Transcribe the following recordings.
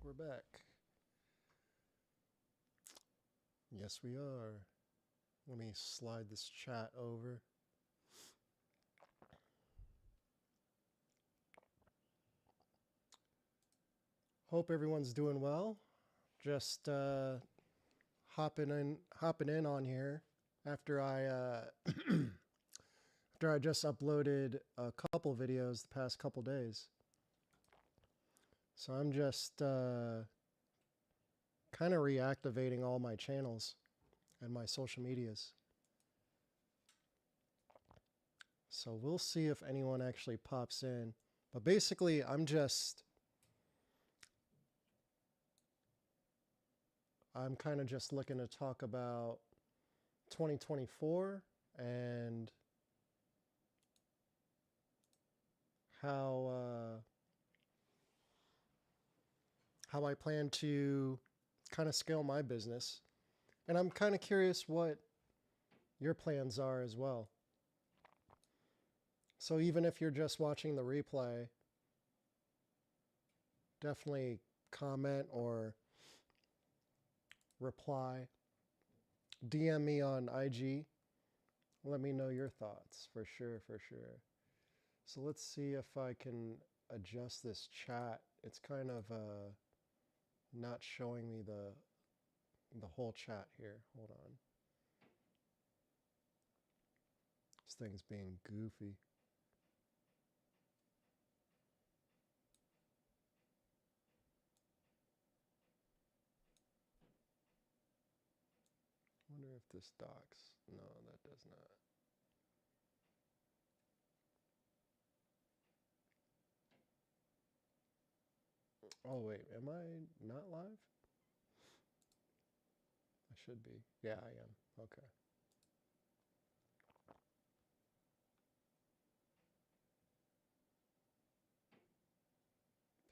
we're back. Yes, we are. Let me slide this chat over. Hope everyone's doing well. Just hopping in on here after I after I just uploaded a couple videos the past couple days. So I'm just kind of reactivating all my channels and my social medias. So we'll see if anyone actually pops in. But basically, I'm kind of just looking to talk about 2024 and how I plan to kind of scale my business. And I'm kind of curious what your plans are as well. So even if you're just watching the replay, definitely comment or reply. DM me on IG. Let me know your thoughts, for sure, for sure. So let's see if I can adjust this chat. It's kind of not showing me the whole chat here. Hold on. This thing's being goofy. Wonder if this docks. No, that does not. Oh wait, am I not live? I should be. Yeah, I am. Okay.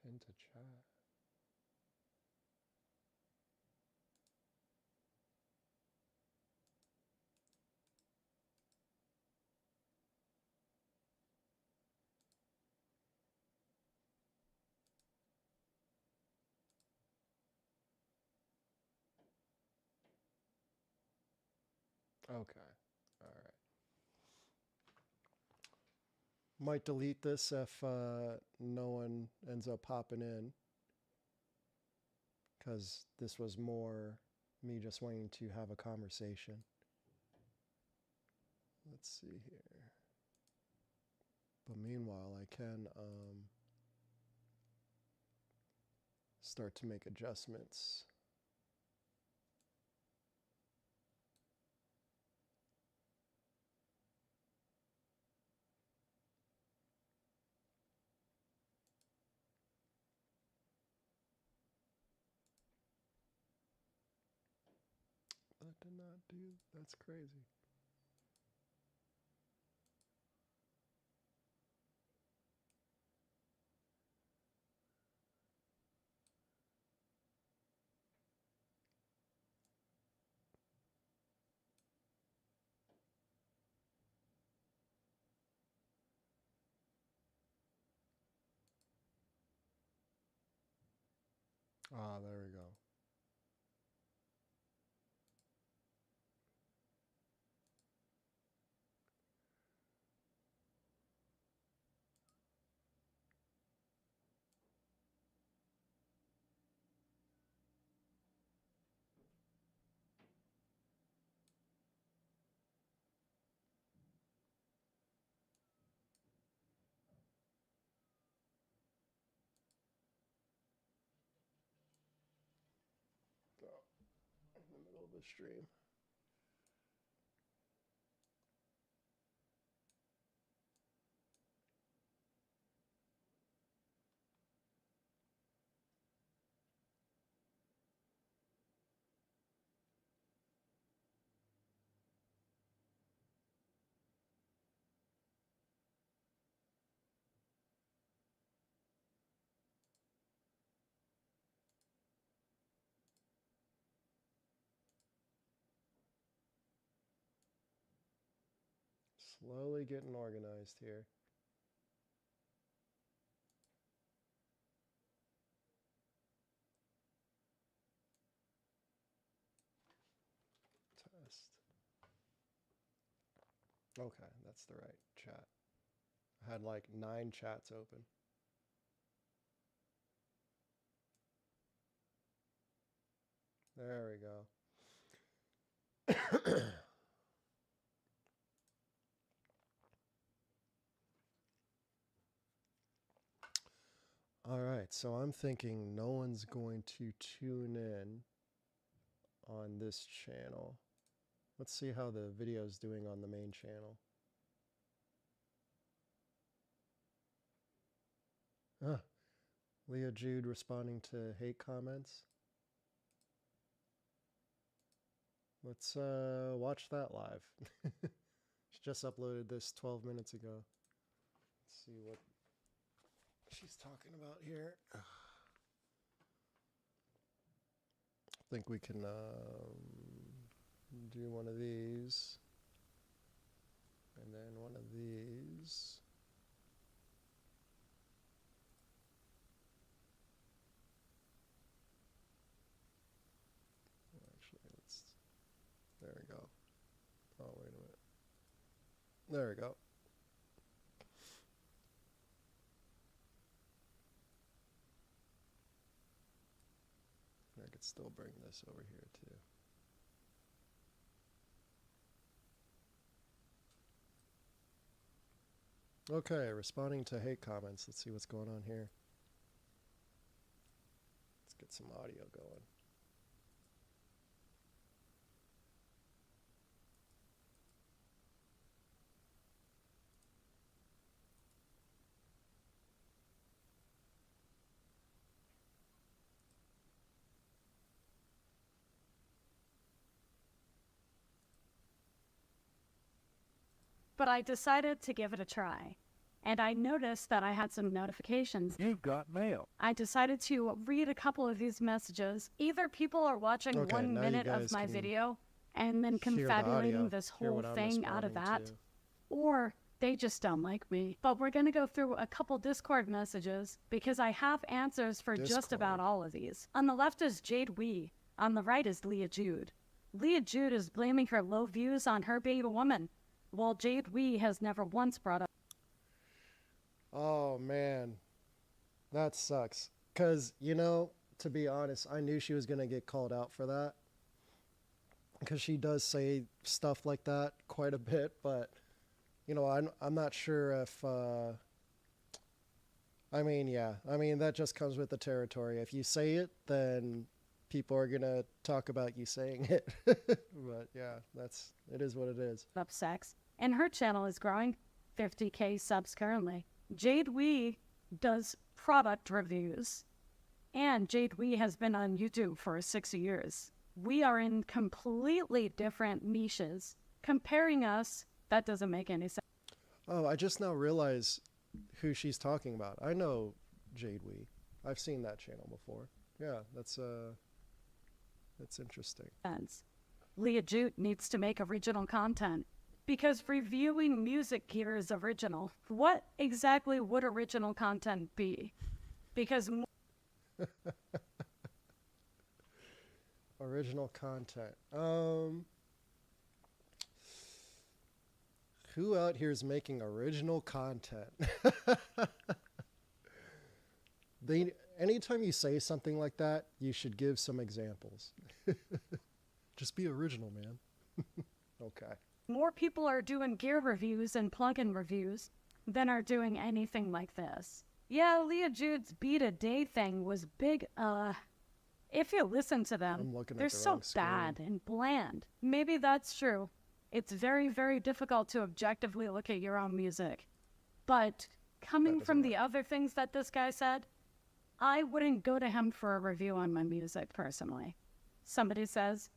Pin to chat. Okay. All right. Might delete this if no one ends up popping in, because this was more me just wanting to have a conversation. Let's see here. But meanwhile, I can start to make adjustments. That did not do. That's crazy. Ah, there we go. Oh, in the middle of the stream. Slowly getting organized here. Okay, that's the right chat. I had like 9 chats open. There we go. All right, so I'm thinking no one's going to tune in on this channel. Let's see how the video's doing on the main channel. Leah Jude responding to hate comments. Let's watch that live. She just uploaded this 12 minutes ago. Let's see what she's talking about here. I think we can do one of these. And then one of these. Actually, there we go. Oh, wait a minute. There we go. I could still bring this over here too. Okay, responding to hate comments. Let's see what's going on here. Let's get some audio going. But I decided to give it a try. And I noticed that I had some notifications. You've got mail. I decided to read a couple of these messages. Either people are watching 1 minute of my video and then confabulating this whole thing out of that, or they just don't like me. But we're going to go through a couple Discord messages because I have answers for just about all of these. On the left is Jade Wee. On the right is Leah Jude. Leah Jude is blaming her low views on her being a woman, while Jade Wee has never once brought up. Oh, man. That sucks. Because, you know, to be honest, I knew she was going to get called out for that. Because she does say stuff like that quite a bit. But, you know, I'm not sure if... I mean, yeah. I mean, that just comes with the territory. If you say it, then people are going to talk about you saying it. But, yeah, it is what it is. Up sex. And her channel is growing 50K subs currently. Jade Wee does product reviews, and Jade Wee has been on YouTube for 6 years. We are in completely different niches. Comparing us, that doesn't make any sense. Oh, I just now realize who she's talking about. I know Jade Wee. I've seen that channel before. Yeah, that's interesting. Leah Jude needs to make original content. Because reviewing music gear is original. What exactly would original content be? Because... Original content. Who out here is making original content? Anytime you say something like that, you should give some examples. Just be original, man. Okay. More people are doing gear reviews and plugin reviews than are doing anything like this. Yeah, Leah Jude's beat a day thing was big. If you listen to them, they're so bad and bland. Maybe that's true. It's very, very difficult to objectively look at your own music. But coming from the other things that this guy said, I wouldn't go to him for a review on my music personally. Somebody says,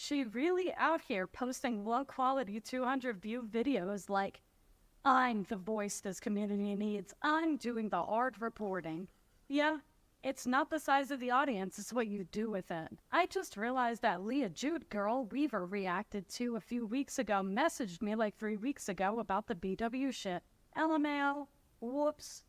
she really out here posting low-quality 200-view videos like, I'm the voice this community needs. I'm doing the hard reporting. Yeah, it's not the size of the audience, it's what you do with it. I just realized that Leah Jude girl Weaver reacted to a few weeks ago messaged me like 3 weeks ago about the BW shit. LMAO. Whoops.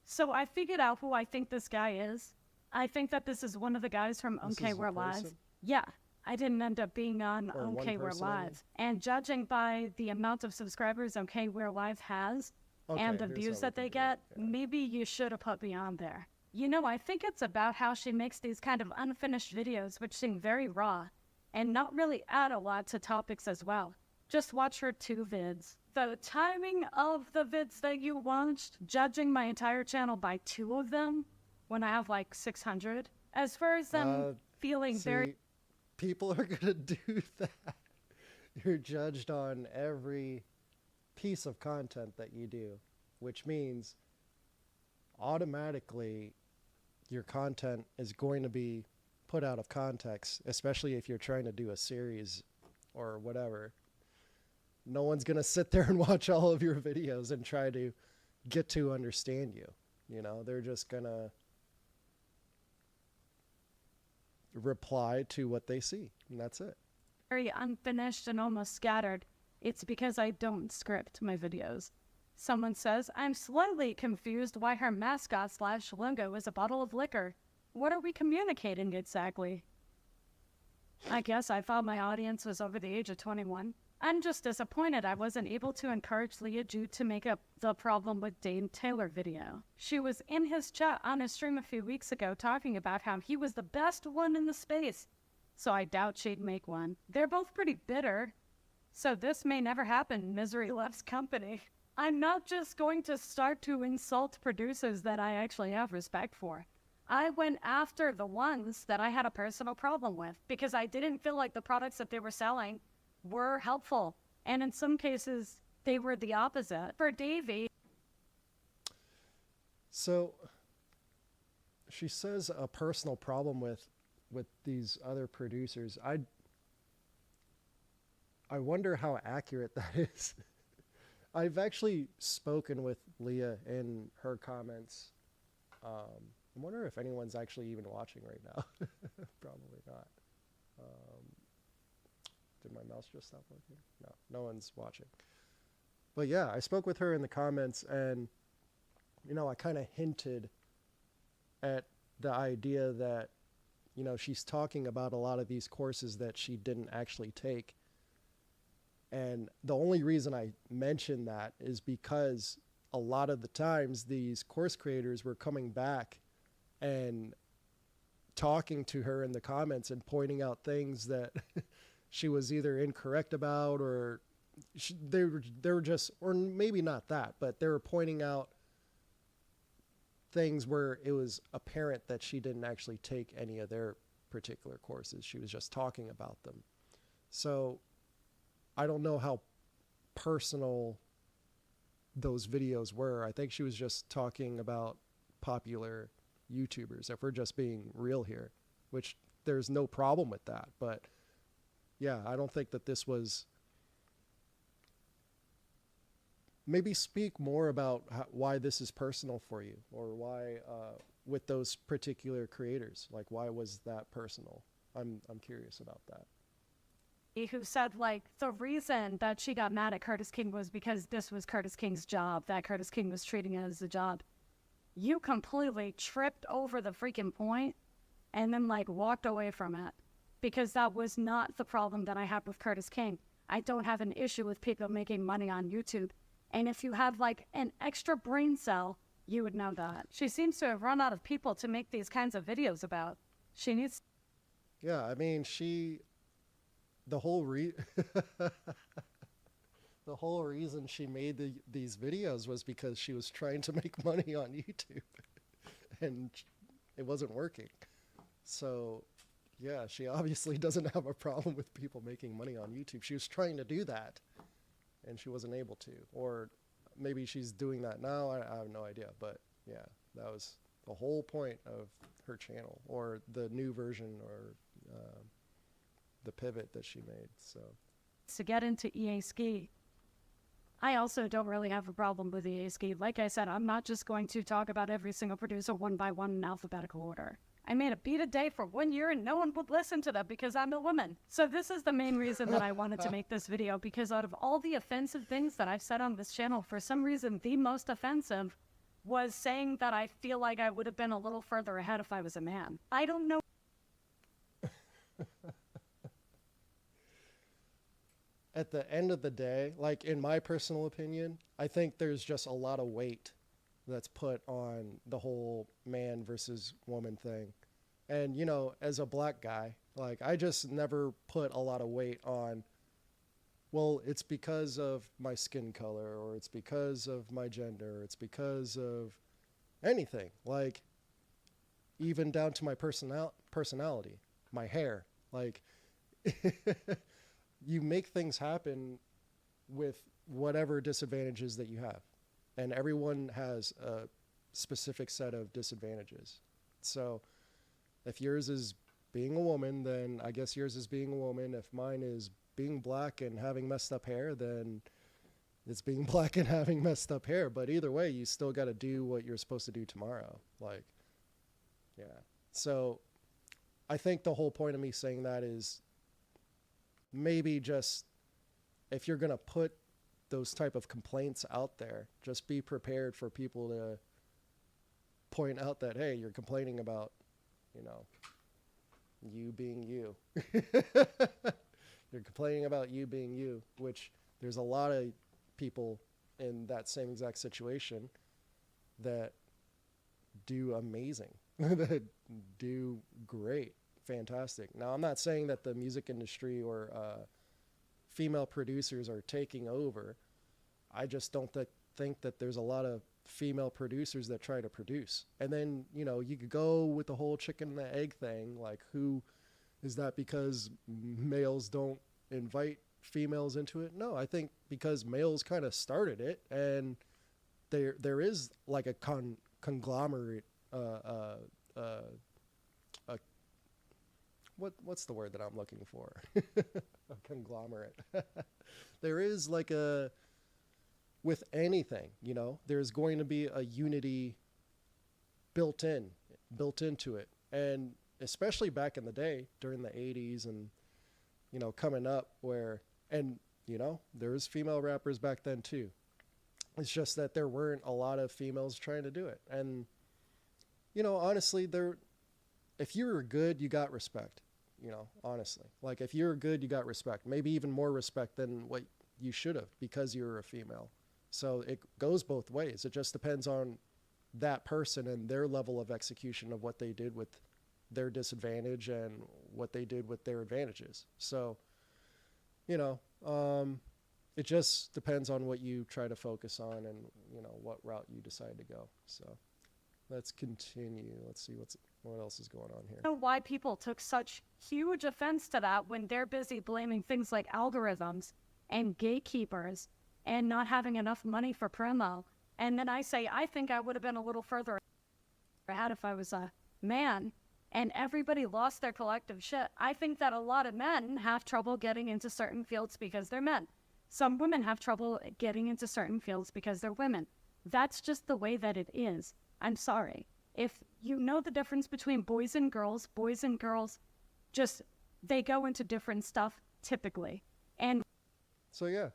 So I figured out who I think this guy is. I think that this is one of the guys from OK We're Live. Yeah. I didn't end up being on Or one OK We're person, I mean. Live. And judging by the amount of subscribers OK We're Live has and the here's views how that we they can do it. get, maybe you should have put me on there. You know, I think it's about how she makes these kind of unfinished videos which seem very raw and not really add a lot to topics as well. Just watch her 2 vids. The timing of the vids that you watched, judging my entire channel by 2 of them when I have like 600, as far as them feeling very... People are gonna do that. You're judged on every piece of content that you do, which means automatically your content is going to be put out of context, especially if you're trying to do a series or whatever. No one's going to sit there and watch all of your videos and try to get to understand you. You know, they're just going to reply to what they see, and that's it. Very unfinished and almost scattered. It's because I don't script my videos. Someone says, I'm slightly confused why her mascot / logo is a bottle of liquor. What are we communicating exactly? I guess I thought my audience was over the age of 21. I'm just disappointed I wasn't able to encourage Leah Jude to make up the problem with Dane Taylor video. She was in his chat on his stream a few weeks ago talking about how he was the best one in the space. So I doubt she'd make one. They're both pretty bitter. So this may never happen, misery loves company. I'm not just going to start to insult producers that I actually have respect for. I went after the ones that I had a personal problem with because I didn't feel like the products that they were selling were helpful. And in some cases, they were the opposite. For Davey. So she says a personal problem with these other producers. I wonder how accurate that is. I've actually spoken with Leah in her comments. I wonder if anyone's actually even watching right now. Probably not. Did my mouse just stop working? No one's watching. But yeah, I spoke with her in the comments, and you know, I kind of hinted at the idea that, you know, she's talking about a lot of these courses that she didn't actually take. And the only reason I mentioned that is because a lot of the times these course creators were coming back and talking to her in the comments and pointing out things that she was either incorrect about, or they were just, or maybe not that, but they were pointing out things where it was apparent that she didn't actually take any of their particular courses. She was just talking about them. So I don't know how personal those videos were. I think she was just talking about popular YouTubers, if we're just being real here, which there's no problem with that. But yeah, I don't think that this was... Maybe speak more about why this is personal for you, or why with those particular creators, like why was that personal? I'm curious about that. Who said, like, the reason that she got mad at Curtis King was because this was Curtis King's job, that Curtis King was treating it as a job. You completely tripped over the freaking point and then, like, walked away from it, because that was not the problem that I had with Curtis King. I don't have an issue with people making money on YouTube. And if you have, like, an extra brain cell, you would know that. She seems to have run out of people to make these kinds of videos about. She needs... Yeah, I mean, the whole reason she made these videos was because she was trying to make money on YouTube, and it wasn't working. So yeah, she obviously doesn't have a problem with people making money on YouTube. She was trying to do that, and she wasn't able to. Or maybe she's doing that now. I have no idea. But yeah, that was the whole point of her channel, or the new version, or the pivot that she made. So to get into EA Ski, I also don't really have a problem with EA Ski. Like I said, I'm not just going to talk about every single producer one by one in alphabetical order. I made a beat a day for 1 year and no one would listen to that because I'm a woman. So this is the main reason that I wanted to make this video, because out of all the offensive things that I've said on this channel, for some reason the most offensive was saying that I feel like I would have been a little further ahead if I was a man. I don't know. at the end of the day, like in my personal opinion, I think there's just a lot of weight that's put on the whole man versus woman thing. And, you know, as a black guy, like I just never put a lot of weight on, well, it's because of my skin color or it's because of my gender, or it's because of anything. Like even down to my personality, my hair. Like you make things happen with whatever disadvantages that you have. And everyone has a specific set of disadvantages. So if yours is being a woman, then I guess yours is being a woman. If mine is being black and having messed up hair, then it's being black and having messed up hair. But either way, you still got to do what you're supposed to do tomorrow. Like, yeah. So I think the whole point of me saying that is maybe just if you're going to put those type of complaints out there, just be prepared for people to point out that, hey, you're complaining about, you know, you being you. You're complaining about you being you, which there's a lot of people in that same exact situation that do amazing, that do great, fantastic. Now, I'm not saying that the music industry or female producers are taking over. I just don't think that there's a lot of female producers that try to produce. And then, you know, you could go with the whole chicken and the egg thing. Like, who is that because males don't invite females into it? No, I think because males kind of started it, and there is like a conglomerate, what's the word that I'm looking for? A conglomerate. There is like with anything, you know, there's going to be a unity built into it. And especially back in the day during the 80s and, you know, coming up and, you know, there was female rappers back then too. It's just that there weren't a lot of females trying to do it. And, you know, honestly, if you were good, you got respect, you know, honestly. Like if you're good, you got respect, maybe even more respect than what you should have because you were a female. So it goes both ways. It just depends on that person and their level of execution of what they did with their disadvantage and what they did with their advantages. So, you know, it just depends on what you try to focus on and, you know, what route you decide to go. So let's continue. Let's see what else is going on here. I don't know why people took such huge offense to that when they're busy blaming things like algorithms and gatekeepers and not having enough money for promo. And then I say, I think I would have been a little further ahead if I was a man and everybody lost their collective shit. I think that a lot of men have trouble getting into certain fields because they're men. Some women have trouble getting into certain fields because they're women. That's just the way that it is. I'm sorry. If you know the difference between boys and girls just, they go into different stuff typically. And so yeah,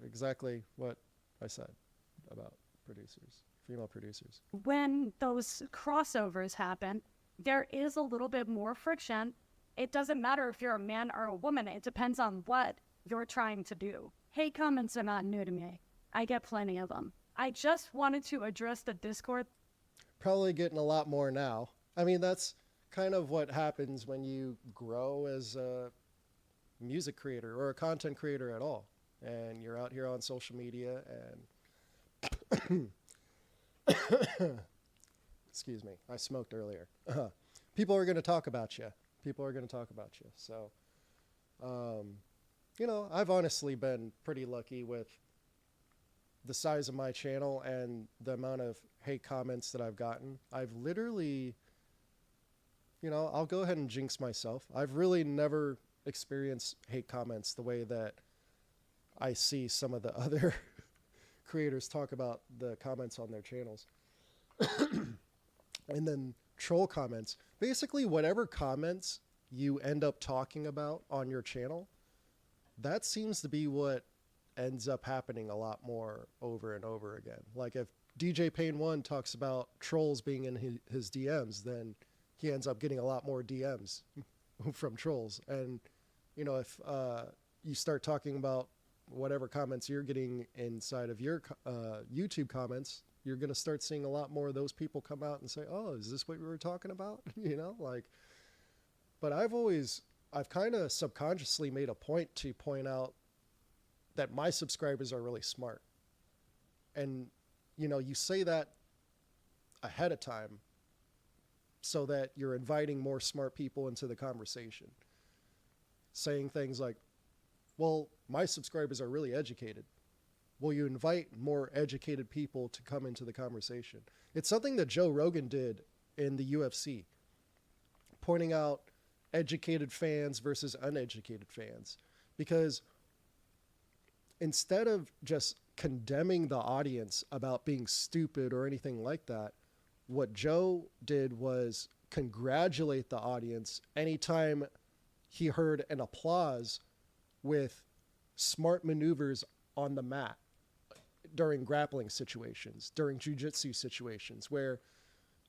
exactly what I said about producers, female producers. When those crossovers happen, there is a little bit more friction. It doesn't matter if you're a man or a woman. It depends on what you're trying to do. Hate comments are not new to me. I get plenty of them. I just wanted to address the Discord. Probably getting a lot more now. I mean, that's kind of what happens when you grow as a music creator or a content creator at all. And you're out here on social media and excuse me, I smoked earlier. People are going to talk about you. So, you know, I've honestly been pretty lucky with the size of my channel and the amount of hate comments that I've gotten. I've literally, you know, I'll go ahead and jinx myself. I've really never experienced hate comments the way that I see some of the other creators talk about the comments on their channels. And then troll comments. Basically, whatever comments you end up talking about on your channel, that seems to be what ends up happening a lot more over and over again. Like if DJ Pain 1 talks about trolls being in his DMs, then he ends up getting a lot more DMs from trolls. And, you know, if you start talking about whatever comments you're getting inside of your YouTube comments, you're going to start seeing a lot more of those people come out and say, oh, is this what we were talking about? You know, like, but I've kind of subconsciously made a point to point out that my subscribers are really smart. And, you know, you say that ahead of time so that you're inviting more smart people into the conversation. Saying things like, well, my subscribers are really educated. Will you invite more educated people to come into the conversation? It's something that Joe Rogan did in the UFC, pointing out educated fans versus uneducated fans. Because instead of just condemning the audience about being stupid or anything like that, what Joe did was congratulate the audience anytime he heard an applause with smart maneuvers on the mat during grappling situations, during jiu-jitsu situations, where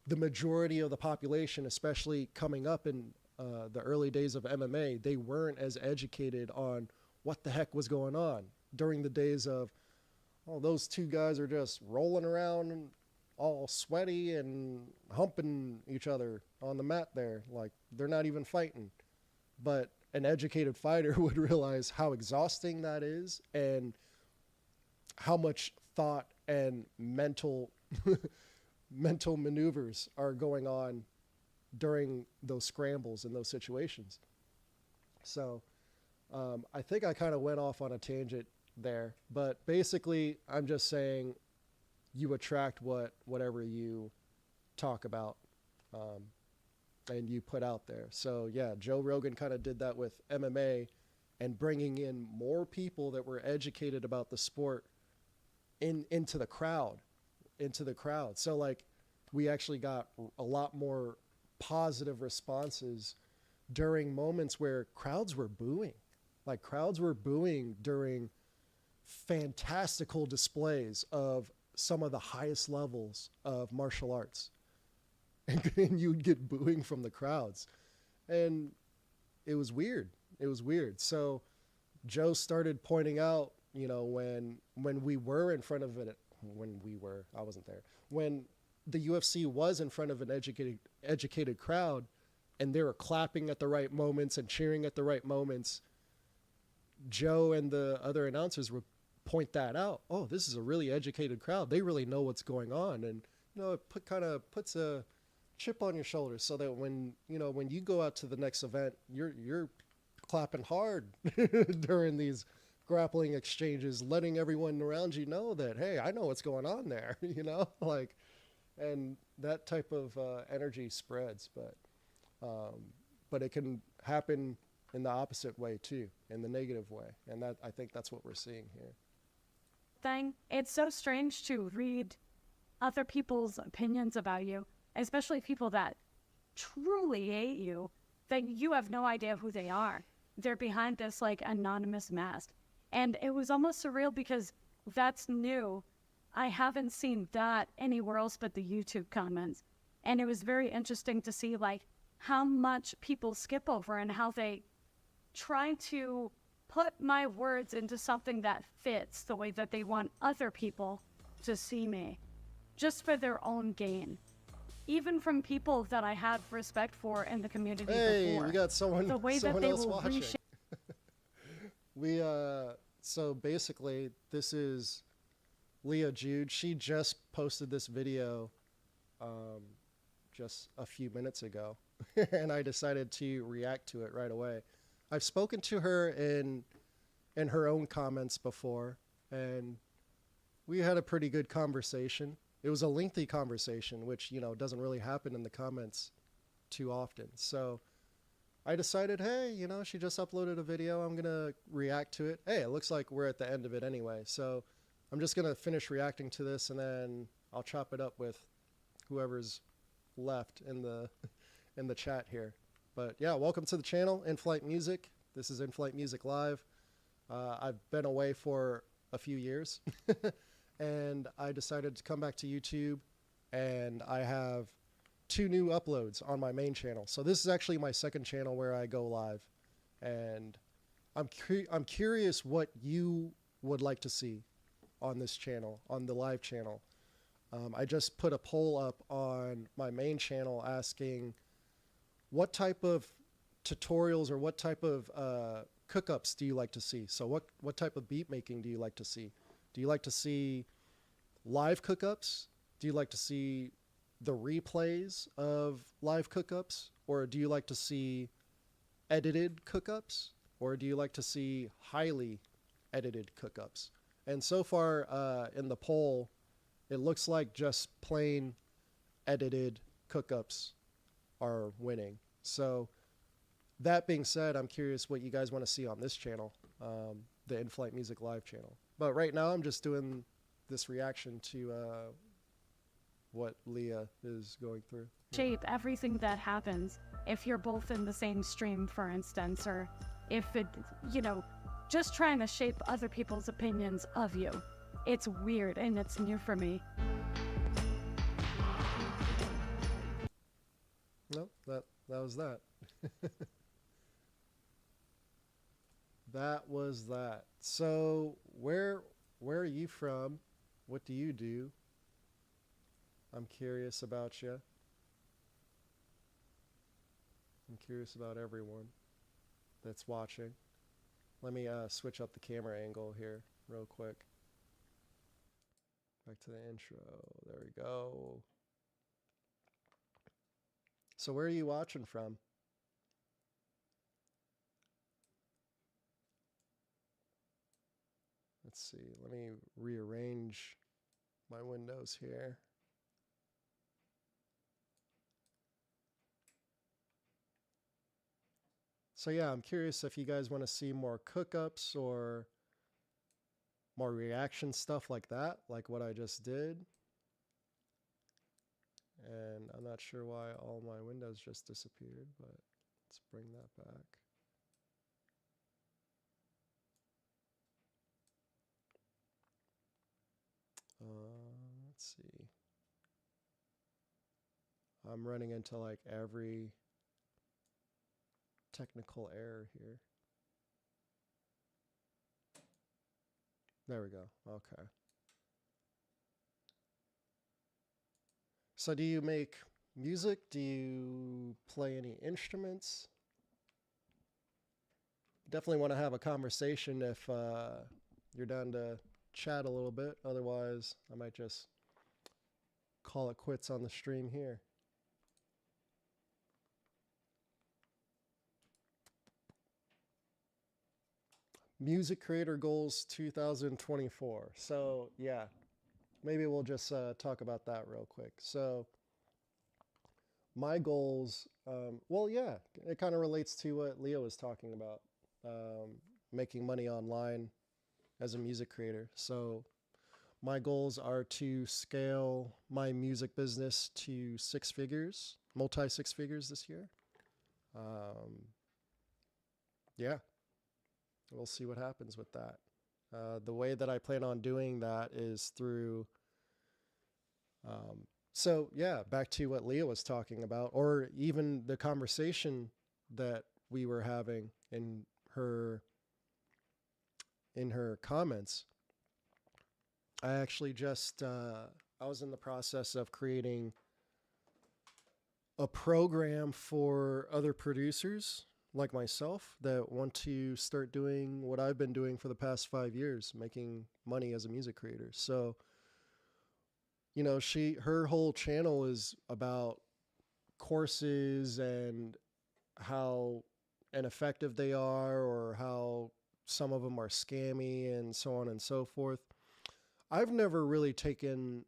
the majority of the population, especially coming up in the early days of MMA, they weren't as educated on what the heck was going on during the days of, oh, those two guys are just rolling around and all sweaty and humping each other on the mat there. Like, they're not even fighting. But an educated fighter would realize how exhausting that is and how much thought and mental maneuvers are going on during those scrambles and those situations. So I think I kind of went off on a tangent there, but basically I'm just saying you attract whatever you talk about and you put out there. So yeah, Joe Rogan kind of did that with MMA and bringing in more people that were educated about the sport into the crowd. So like we actually got a lot more positive responses during moments where crowds were booing. Like crowds were booing during fantastical displays of some of the highest levels of martial arts. And you'd get booing from the crowds. And it was weird. So Joe started pointing out, you know, when we were in front of it, I wasn't there, when the UFC was in front of an educated crowd and they were clapping at the right moments and cheering at the right moments, Joe and the other announcers would point that out. Oh, this is a really educated crowd. They really know what's going on. And, you know, it kind of puts a chip on your shoulder so that when you go out to the next event, you're clapping hard during these grappling exchanges, letting everyone around you know that, hey, I know what's going on there, you know, like, and that type of energy spreads, but it can happen in the opposite way too, in the negative way. And that, I think that's what we're seeing here. It's so strange to read other people's opinions about you, especially people that truly hate you, that you have no idea who they are. They're behind this like anonymous mask. And it was almost surreal because that's new. I haven't seen that anywhere else but the YouTube comments. And it was very interesting to see like how much people skip over and how they try to put my words into something that fits the way that they want other people to see me, just for their own gain. Even from people that I had respect for in the community before. We got someone else watching. So basically, this is Leah Jude. She just posted this video just a few minutes ago, and I decided to react to it right away. I've spoken to her in her own comments before, and we had a pretty good conversation. It was a lengthy conversation, which, you know, doesn't really happen in the comments too often. So I decided, hey, you know, she just uploaded a video. I'm going to react to it. Hey, it looks like we're at the end of it anyway. So I'm just going to finish reacting to this, and then I'll chop it up with whoever's left in the chat here. But yeah, welcome to the channel, Inflightmuzik. This is Inflightmuzik Live. I've been away for a few years, and I decided to come back to YouTube, and I have 2 new uploads on my main channel. So this is actually my second channel where I go live, and I'm curious what you would like to see on this channel, on the live channel. I just put a poll up on my main channel asking what type of tutorials or what type of cookups do you like to see? So what type of beat making do you like to see? Do you like to see live cookups? Do you like to see the replays of live cookups? Or do you like to see edited cookups? Or do you like to see highly edited cookups? And so far in the poll, it looks like just plain edited cookups are winning. So that being said, I'm curious what you guys want to see on this channel, the Inflightmuzik live channel. But right now I'm just doing this reaction to what Leah is going through. Shape everything that happens if you're both in the same stream, for instance, or if it, you know, just trying to shape other people's opinions of you. It's weird and it's new for me. Nope, that was that. That was that. So where are you from? What do you do? I'm curious about you. I'm curious about everyone that's watching. Let me switch up the camera angle here real quick. Back to the intro. There we go. So where are you watching from? Let's see. Let me rearrange my windows here. So yeah, I'm curious if you guys want to see more cookups or more reaction stuff like that, like what I just did. And I'm not sure why all my windows just disappeared, but let's bring that back. Let's see. I'm running into like every technical error here. There we go. Okay. So do you make music? Do you play any instruments? Definitely want to have a conversation if you're down to chat a little bit. Otherwise, I might just call it quits on the stream here. Music creator goals 2024. So yeah, maybe we'll just talk about that real quick. So my goals, well, yeah, it kind of relates to what Leo was talking about, making money online as a music creator. So my goals are to scale my music business to 6 figures, multi 6 figures this year. Yeah. We'll see what happens with that. The way that I plan on doing that is through, so yeah, back to what Leah was talking about, or even the conversation that we were having in her comments. I actually just, I was in the process of creating a program for other producers like myself that want to start doing what I've been doing for the past 5 years, making money as a music creator. So, you know, her whole channel is about courses and how ineffective they are, or how some of them are scammy and so on and so forth. I've never really taken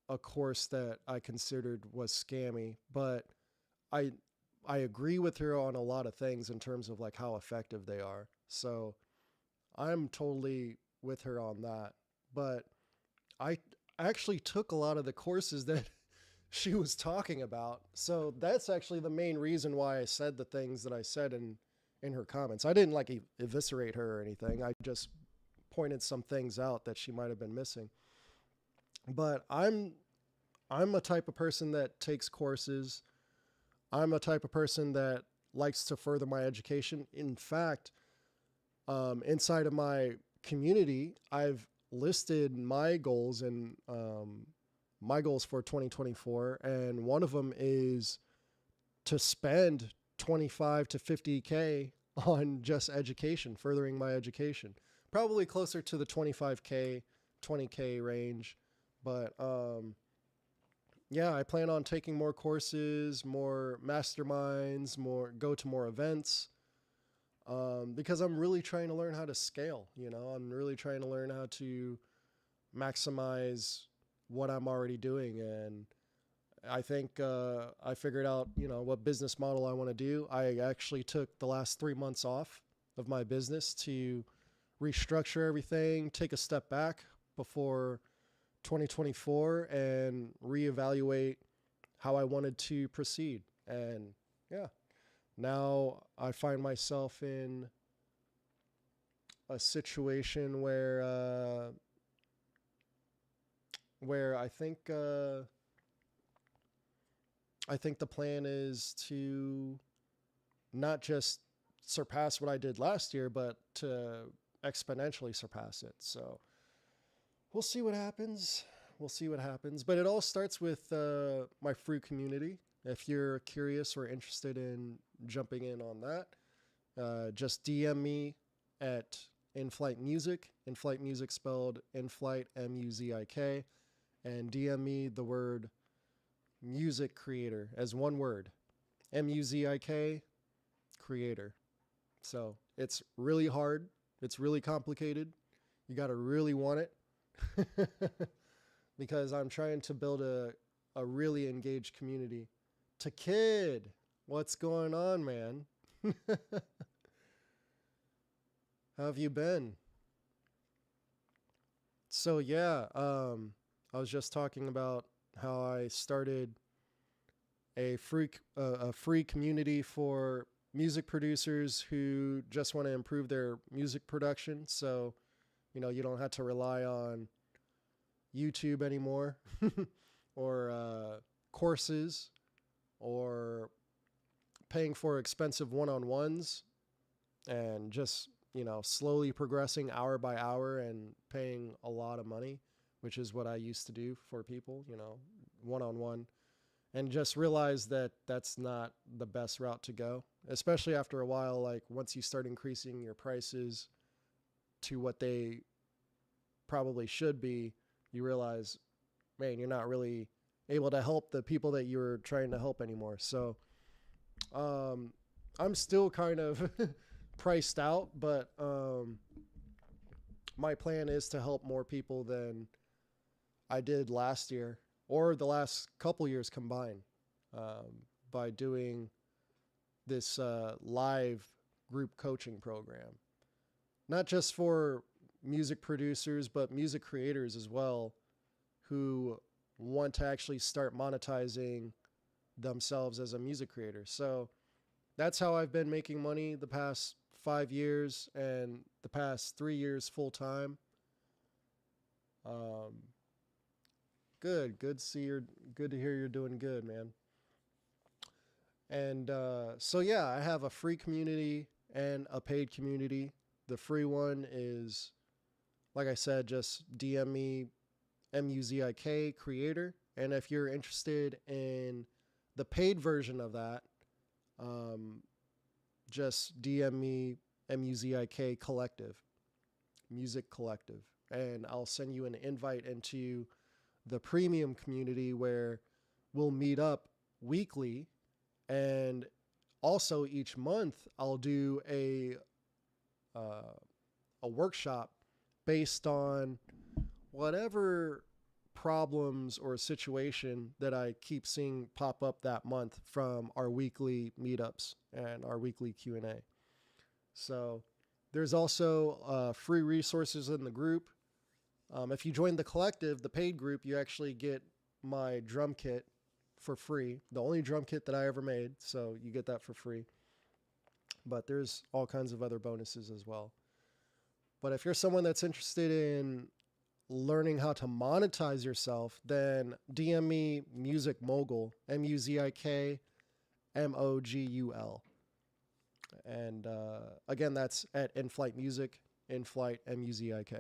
a course that I considered was scammy, but I agree with her on a lot of things in terms of like how effective they are. So I'm totally with her on that. But I actually took a lot of the courses that she was talking about. So that's actually the main reason why I said the things that I said in her comments. I didn't like eviscerate her or anything. I just pointed some things out that she might have been missing. But I'm a type of person that takes courses. I'm a type of person that likes to further my education. In fact, inside of my community, I've listed my goals and my goals for 2024, and one of them is to spend 25 to 50K on just education, furthering my education. Probably closer to the 25K, 20K range, but yeah, I plan on taking more courses, more masterminds, go to more events, because I'm really trying to learn how to scale. I'm really trying to learn how to maximize what I'm already doing. And I think I figured out, what business model I want to do. I actually took the last 3 months off of my business to restructure everything, take a step back before 2024 and reevaluate how I wanted to proceed. And yeah, now I find myself in a situation where I think the plan is to not just surpass what I did last year, but to exponentially surpass it. So we'll see what happens. We'll see what happens. But it all starts with my free community. If you're curious or interested in jumping in on that, just DM me at Inflightmuzik. Inflightmuzik spelled Inflight, Muzik, and DM me the word music creator as one word. Muzik creator. So it's really hard. It's really complicated. You got to really want it. Because I'm trying to build a really engaged community. To Kid, what's going on, man? How have you been? So yeah, I was just talking about how I started a free community for music producers who just want to improve their music production. So, you don't have to rely on YouTube anymore or courses or paying for expensive one-on-ones and just, slowly progressing hour by hour and paying a lot of money, which is what I used to do for people, one-on-one, and just realize that that's not the best route to go, especially after a while. Like once you start increasing your prices to what they probably should be, you realize, man, you're not really able to help the people that you were trying to help anymore. So I'm still kind of priced out, but my plan is to help more people than I did last year or the last couple years combined, by doing this live group coaching program. Not just for music producers, but music creators as well, who want to actually start monetizing themselves as a music creator. So that's how I've been making money the past 5 years and the past 3 years full time. Good to hear you're doing good, man. And so yeah, I have a free community and a paid community. The free one is, like I said, just DM me Muzik creator. And if you're interested in the paid version of that, just DM me Muzik collective, music collective, and I'll send you an invite into the premium community where we'll meet up weekly. And also each month I'll do a workshop based on whatever problems or situation that I keep seeing pop up that month from our weekly meetups and our weekly Q&A. So there's also free resources in the group. If you join the collective, the paid group, you actually get my drum kit for free. The only drum kit that I ever made. So you get that for free. But there's all kinds of other bonuses as well. But if you're someone that's interested in learning how to monetize yourself, then DM me muzikmogul, MuzikMogul. And again, that's at Inflightmuzik, Inflightmuzik.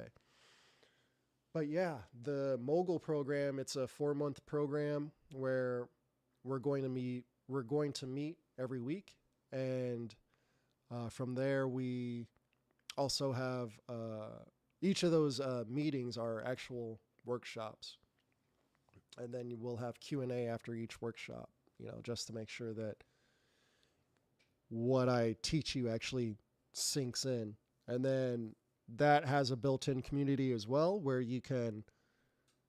But yeah, the Mogul program, it's a 4-month program where we're going to meet every week. And from there, we also have each of those meetings are actual workshops. And then we'll have Q&A after each workshop, just to make sure that what I teach you actually sinks in. And then that has a built-in community as well, where you can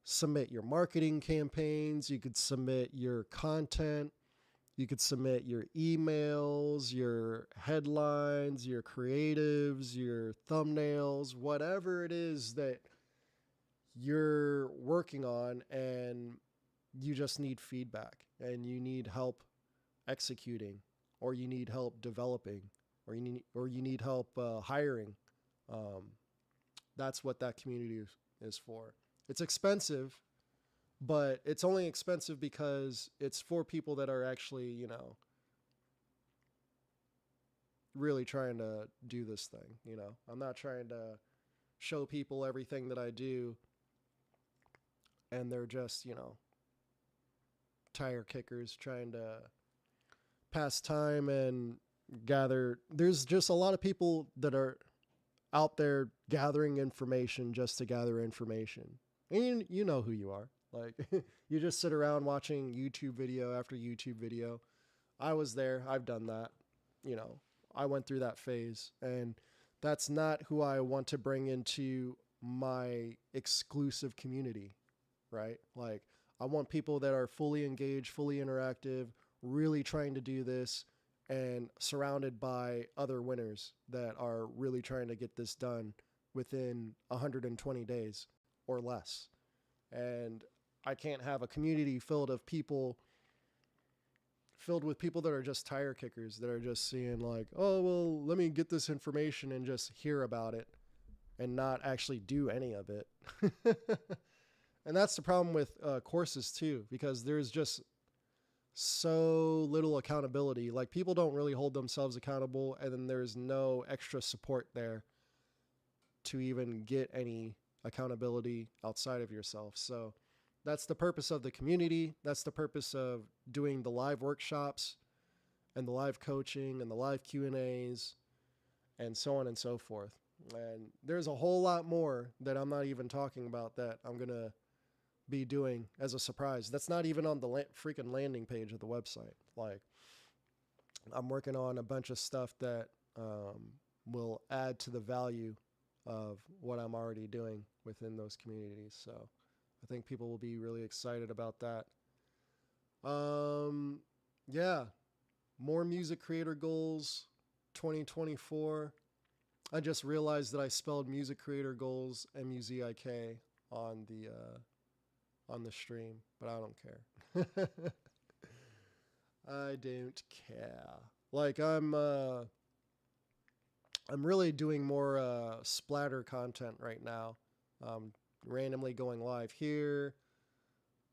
submit your marketing campaigns, you could submit your content, you could submit your emails, your headlines, your creatives, your thumbnails, whatever it is that you're working on, and you just need feedback and you need help executing, or you need help developing, or you need help hiring. That's what that community is for. It's expensive, but it's only expensive because it's for people that are actually, really trying to do this thing. I'm not trying to show people everything that I do and they're just, tire kickers trying to pass time and gather. There's just a lot of people that are out there gathering information just to gather information. And you know who you are. Like, you just sit around watching YouTube video after YouTube video. I was there. I've done that. I went through that phase. And that's not who I want to bring into my exclusive community, right? Like, I want people that are fully engaged, fully interactive, really trying to do this, and surrounded by other winners that are really trying to get this done within 120 days or less. And I can't have a community filled with people that are just tire kickers, that are just seeing like, oh, well, let me get this information and just hear about it and not actually do any of it. And that's the problem with courses too, because there's just so little accountability. Like, people don't really hold themselves accountable, and then there's no extra support there to even get any accountability outside of yourself. So that's the purpose of the community. That's the purpose of doing the live workshops and the live coaching and the live Q&As and so on and so forth. And there's a whole lot more that I'm not even talking about that I'm going to be doing as a surprise. That's not even on the freaking landing page of the website. Like, I'm working on a bunch of stuff that will add to the value of what I'm already doing within those communities. So I think people will be really excited about that. Yeah, more music creator goals 2024. I just realized that I spelled music creator goals MUZIK on the stream, but I don't care. I don't care. Like, I'm really doing more splatter content right now. Randomly going live here,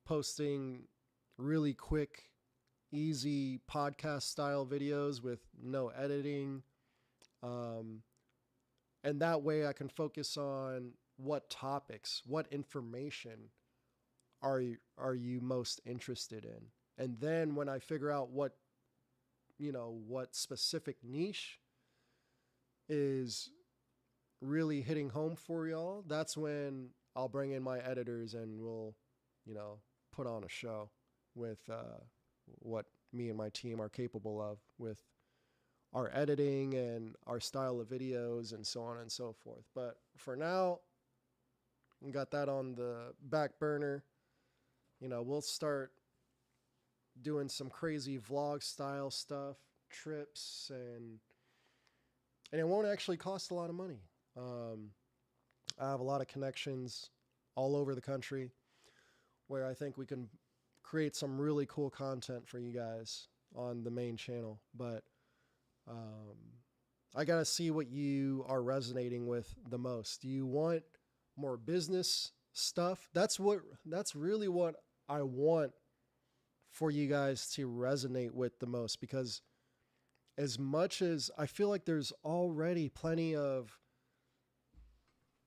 posting really quick, easy podcast style videos with no editing. And that way I can focus on what topics, what information are you most interested in? And then when I figure out what specific niche is really hitting home for y'all, that's when I'll bring in my editors and we'll, put on a show with what me and my team are capable of with our editing and our style of videos and so on and so forth. But for now, we got that on the back burner. We'll start doing some crazy vlog style stuff, trips, and it won't actually cost a lot of money. I have a lot of connections all over the country where I think we can create some really cool content for you guys on the main channel. But I got to see what you are resonating with the most. Do you want more business stuff? That's really what I want for you guys to resonate with the most, because as much as I feel like there's already plenty of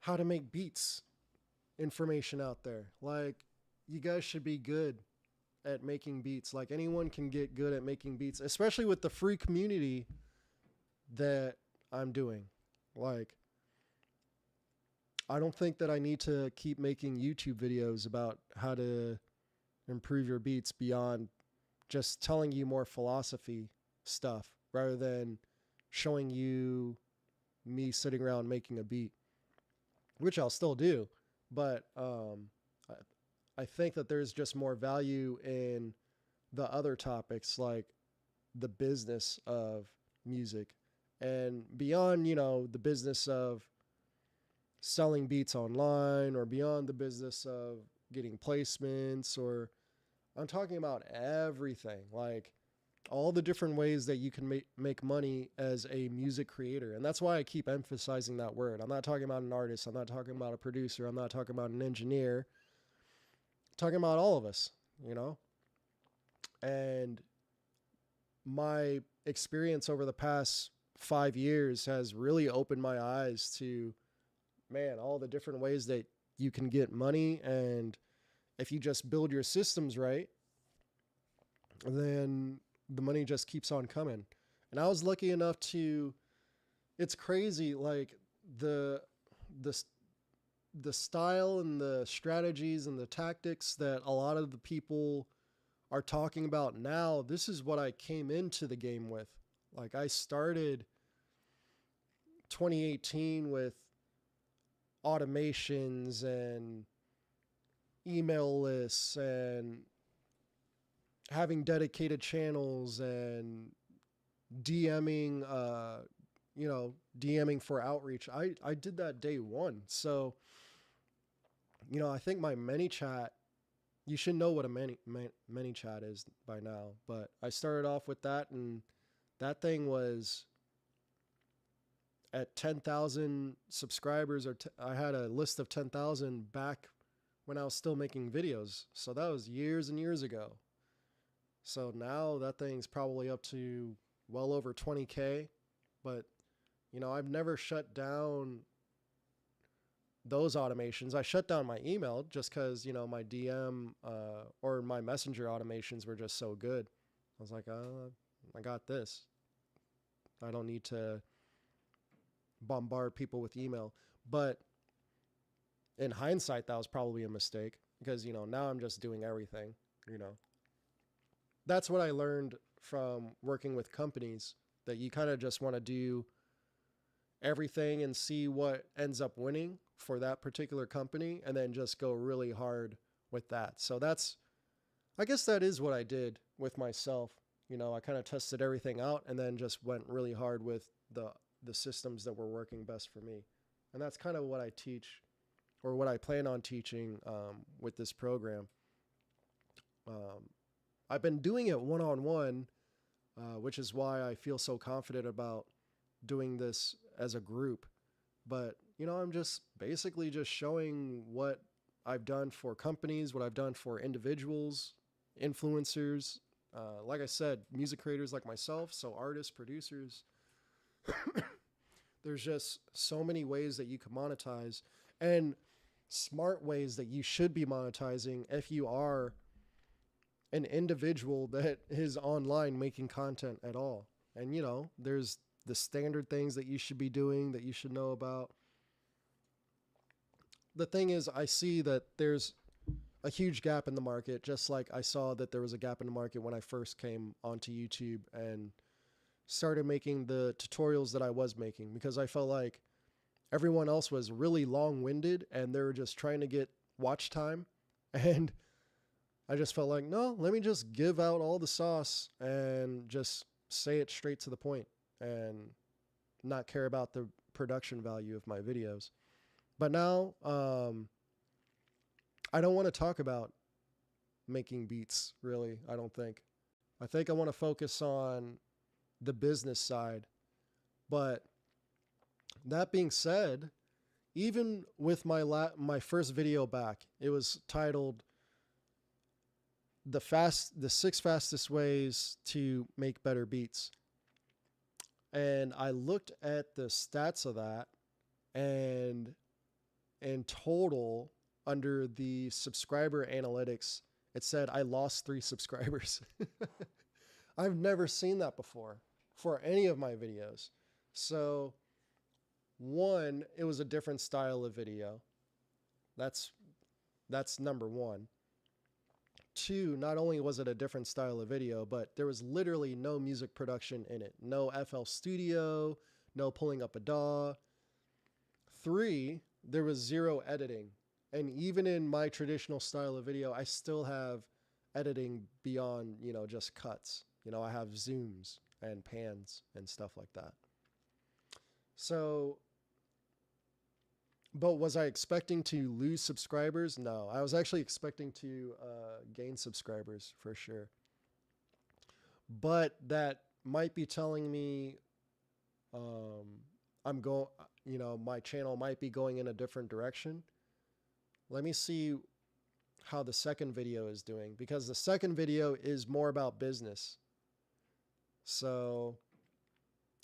how to make beats information out there. Like, you guys should be good at making beats. Like, anyone can get good at making beats, especially with the free community that I'm doing. Like, I don't think that I need to keep making YouTube videos about how to improve your beats beyond just telling you more philosophy stuff rather than showing you me sitting around making a beat, which I'll still do. But I think that there's just more value in the other topics, like the business of music and beyond, the business of selling beats online or beyond the business of getting placements, or I'm talking about everything, like all the different ways that you can make money as a music creator. And that's why I keep emphasizing that word. I'm not talking about an artist. I'm not talking about a producer. I'm not talking about an engineer. I'm talking about all of us, And my experience over the past 5 years has really opened my eyes to, man, all the different ways that you can get money. And if you just build your systems right, then the money just keeps on coming. And I was lucky enough to, it's crazy, like the style and the strategies and the tactics that a lot of the people are talking about now. This is what I came into the game with. Like, I started 2018 with automations and email lists and having dedicated channels and DMing, DMing for outreach. I did that day one. So, I think my ManyChat, you should know what a ManyChat is by now, but I started off with that, and that thing was at 10,000 subscribers, or I had a list of 10,000 back when I was still making videos. So that was years and years ago. So now that thing's probably up to well over 20K. But, I've never shut down those automations. I shut down my email just because, my DM or my messenger automations were just so good. I was like, I got this. I don't need to bombard people with email. But in hindsight, that was probably a mistake because, now I'm just doing everything, That's what I learned from working with companies, that you kind of just want to do everything and see what ends up winning for that particular company and then just go really hard with that. So I guess that is what I did with myself. I kind of tested everything out and then just went really hard with the systems that were working best for me. And that's kind of what I teach, or what I plan on teaching with this program. I've been doing it one-on-one, which is why I feel so confident about doing this as a group. But, I'm just basically just showing what I've done for companies, what I've done for individuals, influencers, like I said, music creators like myself, so artists, producers. There's just so many ways that you can monetize, and smart ways that you should be monetizing if you are an individual that is online making content at all. And, there's the standard things that you should be doing, that you should know about. The thing is, I see that there's a huge gap in the market, just like I saw that there was a gap in the market when I first came onto YouTube and started making the tutorials that I was making, because I felt like everyone else was really long-winded and they were just trying to get watch time. And I just felt like, no, let me just give out all the sauce and just say it straight to the point and not care about the production value of my videos. But now, I don't want to talk about making beats, really, I don't think. I think I want to focus on the business side. But that being said, even with my first video back, it was titled the 6 fastest ways to make better beats. And I looked at the stats of that, and in total, under the subscriber analytics, it said I lost 3 subscribers. I've never seen that before for any of my videos. So, one, it was a different style of video. That's number one. Two, not only was it a different style of video, but there was literally no music production in it. No FL Studio, no pulling up a DAW. Three, there was 0 editing. And even in my traditional style of video, I still have editing beyond, just cuts. I have zooms and pans and stuff like that. So, but was I expecting to lose subscribers? No, I was actually expecting to gain subscribers for sure. But that might be telling me my channel might be going in a different direction. Let me see how the second video is doing, because the second video is more about business. So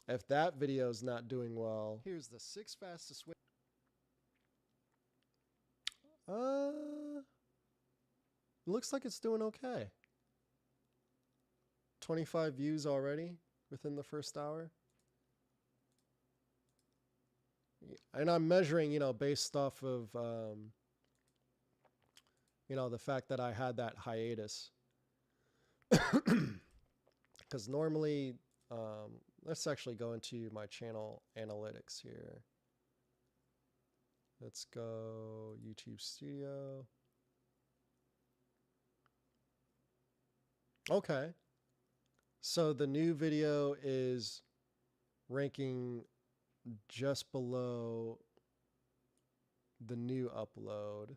if that video is not doing well, here's the 6 fastest way. Looks like it's doing okay. 25 views already within the first hour. And I'm measuring, based off of, the fact that I had that hiatus. Because normally, let's actually go into my channel analytics here. Let's go YouTube Studio. Okay. So the new video is ranking just below the new upload.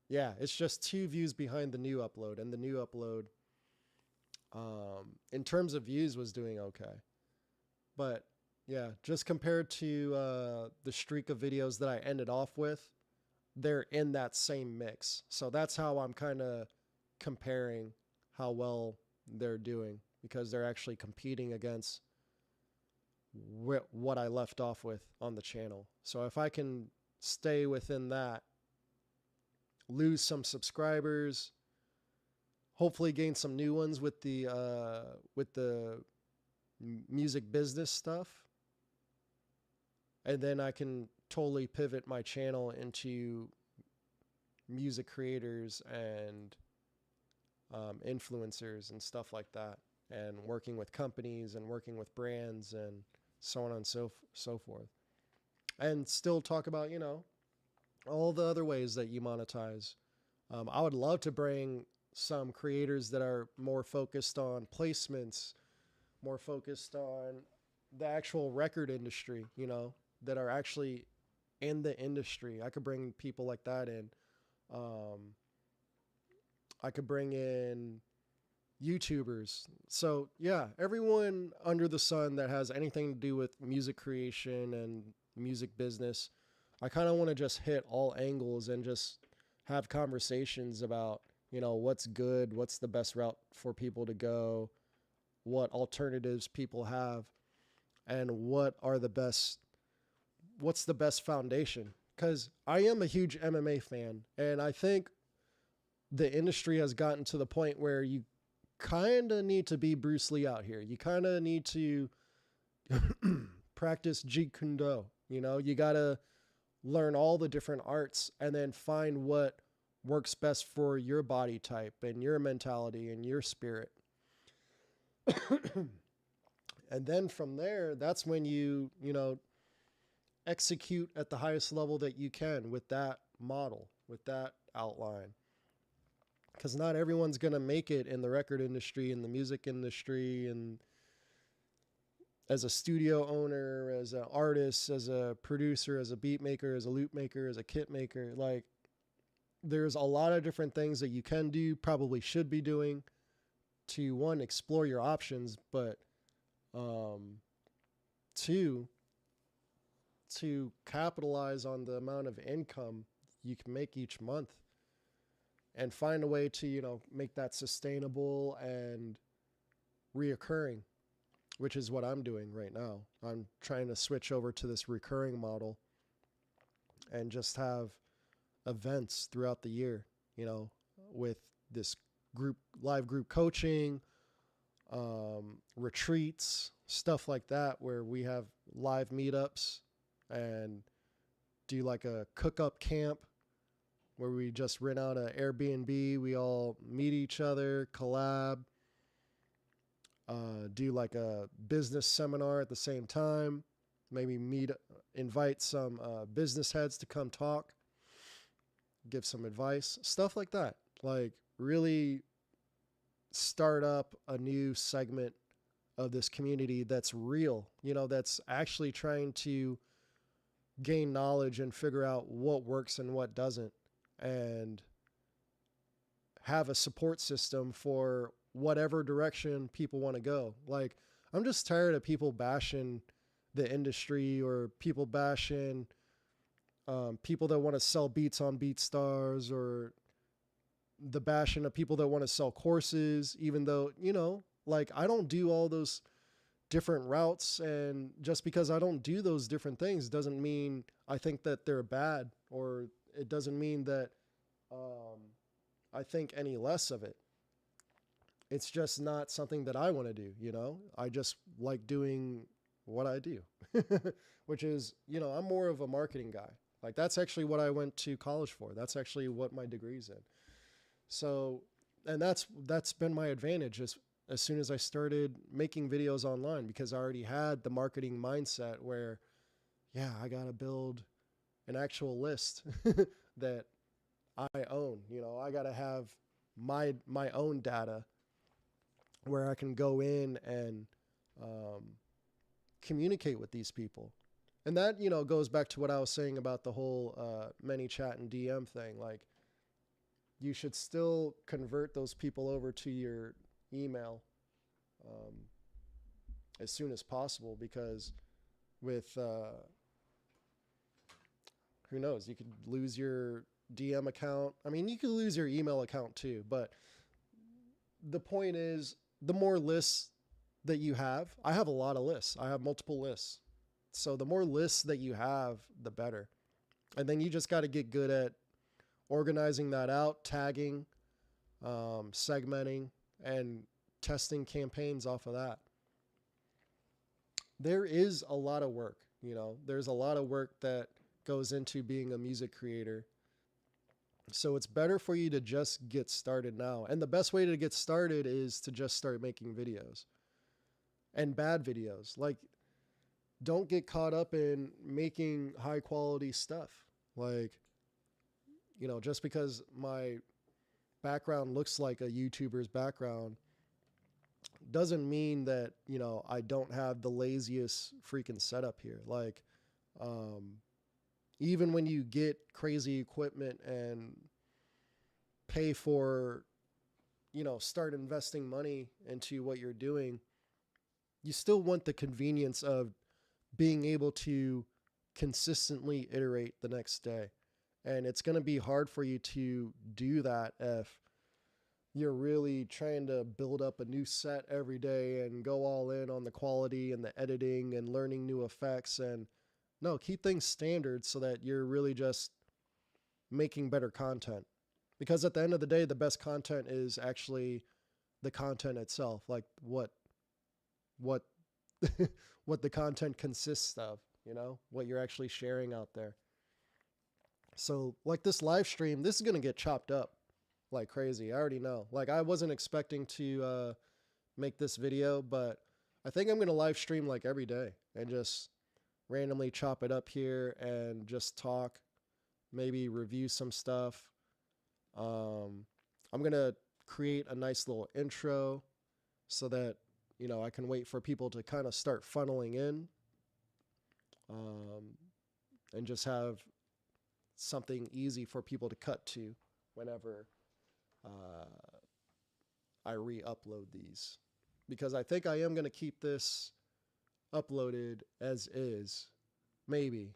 Yeah, it's just 2 views behind the new upload, and the new upload, in terms of views, was doing okay. But yeah, just compared to the streak of videos that I ended off with, they're in that same mix. So that's how I'm kind of comparing how well they're doing, because they're actually competing against what I left off with on the channel. So if I can stay within that, lose some subscribers, hopefully gain some new ones with the music business stuff, and then I can totally pivot my channel into music creators and influencers and stuff like that, and working with companies and working with brands and so on and so forth, and still talk about all the other ways that you monetize. I would love to bring some creators that are more focused on placements, more focused on the actual record industry, that are actually in the industry. I could bring people like that in. I could bring in YouTubers. So yeah, everyone under the sun that has anything to do with music creation and music business, I kind of want to just hit all angles and just have conversations about, what's good, what's the best route for people to go, what alternatives people have, and what's the best foundation. Because I am a huge MMA fan, and I think the industry has gotten to the point where you kind of need to be Bruce Lee out here. You kind of need to practice Jeet Kune Do. You got to learn all the different arts and then find what works best for your body type and your mentality and your spirit. And then from there, that's when you execute at the highest level that you can with that model, with that outline. Because not everyone's going to make it in the record industry, in the music industry, and as a studio owner, as an artist, as a producer, as a beat maker, as a loop maker, as a kit maker. Like, there's a lot of different things that you can do, probably should be doing, to one, explore your options, but two, to capitalize on the amount of income you can make each month and find a way to, make that sustainable and reoccurring, which is what I'm doing right now. I'm trying to switch over to this recurring model and just have events throughout the year, you know, with this live group coaching, retreats, stuff like that, where we have live meetups and do like a cook up camp where we just rent out an Airbnb. We all meet each other, collab, do like a business seminar at the same time, maybe invite some business heads to come talk, give some advice, stuff like that. Like really start up a new segment of this community that's real, you know, that's actually trying to gain knowledge and figure out what works and what doesn't, and have a support system for whatever direction people want to go. Like, I'm just tired of people bashing the industry, or people bashing people that want to sell beats on BeatStars, or the bashing of people that want to sell courses, even though, you know, like, I don't do all those different routes. And just because I don't do those different things doesn't mean I think that they're bad, or it doesn't mean that I think any less of it. It's just not something that I want to do, you know? I just like doing what I do, which is, you know, I'm more of a marketing guy. Like, that's actually what I went to college for. That's actually what my degree's in. So, and that's been my advantage as soon as I started making videos online, because I already had the marketing mindset where, yeah, I got to build an actual list that I own. You know, I got to have my own data where I can go in and communicate with these people. And that, you know, goes back to what I was saying about the whole ManyChat and DM thing. Like, you should still convert those people over to your email as soon as possible, because with who knows, you could lose your DM account. I mean, you could lose your email account too, but the point is, the more lists that you have, I have a lot of lists. I have multiple lists. So the more lists that you have, the better. And then you just got to get good at organizing that out, tagging, segmenting, and testing campaigns off of that. There is a lot of work, you know, there's a lot of work that goes into being a music creator. So it's better for you to just get started now. And the best way to get started is to just start making videos, and bad videos. Like, don't get caught up in making high quality stuff. Like, you know, just because my background looks like a YouTuber's background doesn't mean that, you know, I don't have the laziest freaking setup here. Like, even when you get crazy equipment and pay for, you know, start investing money into what you're doing, you still want the convenience of being able to consistently iterate the next day. And it's going to be hard for you to do that if you're really trying to build up a new set every day and go all in on the quality and the editing and learning new effects. And no, keep things standard so that you're really just making better content. Because at the end of the day, the best content is actually the content itself, like what what the content consists of, you know, what you're actually sharing out there. So like this live stream, this is going to get chopped up like crazy. I already know. Like, I wasn't expecting to make this video, but I think I'm going to live stream like every day and just randomly chop it up here and just talk, maybe review some stuff. I'm going to create a nice little intro so that, you know, I can wait for people to kind of start funneling in, and just have something easy for people to cut to whenever I re-upload these. Because I think I am going to keep this uploaded as is. Maybe.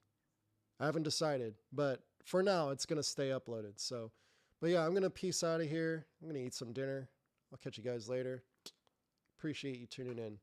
I haven't decided, but for now it's going to stay uploaded. So, but yeah, I'm going to peace out of here. I'm going to eat some dinner. I'll catch you guys later. Appreciate you tuning in.